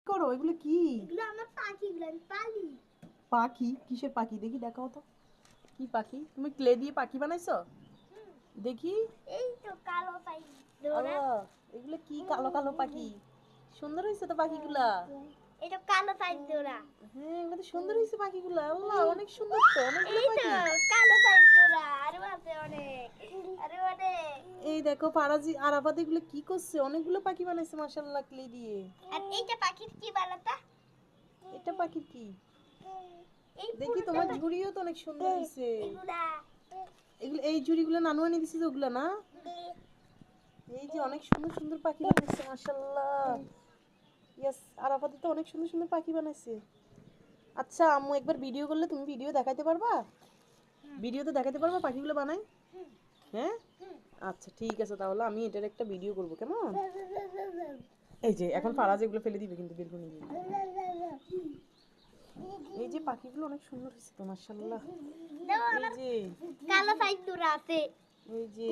করো এগুলো কি? এগুলো আমার পাখিগুলো আমি পালি। পাখি? কিসের পাখি দেখি, দেখাও তো। কি পাখি? তুমি ক্লে দিয়ে পাখি বানাইছো? দেখি। এই তো কালো পাখি দোরা। আল্লাহ, এগুলো কি কালো কালো পাখি! সুন্দর হয়েছে তো পাখিগুলা। এটা কালো পাখি দোরা। হ্যাঁ, এগুলো তো সুন্দর হয়েছে পাখিগুলা। আল্লাহ, অনেক সুন্দর তো, অনেকগুলো এই তো পাখি। কালো পাখি দোরা আরো আছে অনেক। আরো অনেক। এই দেখো ফারাজি আরাফাত এগুলো কি করছে, অনেকগুলো পাখি বানাইছে মাশাআল্লাহ ক্লে দিয়ে। আর এইটা পাখির কি বানাতা? এটা পাখির কি? এই দেখি পুরোটা তোমার পাখি। ঝুড়িও তো অনেক সুন্দর হয়েছে। এগুলা এগুলো এই ঝুড়িগুলো নানু আনি দিছিস ওগুলা না? এই যে অনেক সুন্দর সুন্দর পাখি বানাইছে মাশাআল্লাহ। ইয়েস, আরাফাত তো অনেক সুন্দর সুন্দর পাখি বানাইছে। আচ্ছা আম্মু একবার ভিডিও করলে তুমি ভিডিও দেখাতে পারবা? ভিডিওতে দেখাতে পারবা পাখিগুলো বানাই? হ্যাঁ, আচ্ছা ঠিক আছে, তাহলে আমি এটার একটা ভিডিও করব, কেমন? এই যে এখন ফারাজ এগুলো ফেলে দিবে কিন্তু, বের করে নিবে। এই যে পাখিগুলো অনেক সুন্দর হয়েছে তো মাশাআল্লাহ। দেখো এই আমার যে কালো পাখি দোরা আছে। এই যে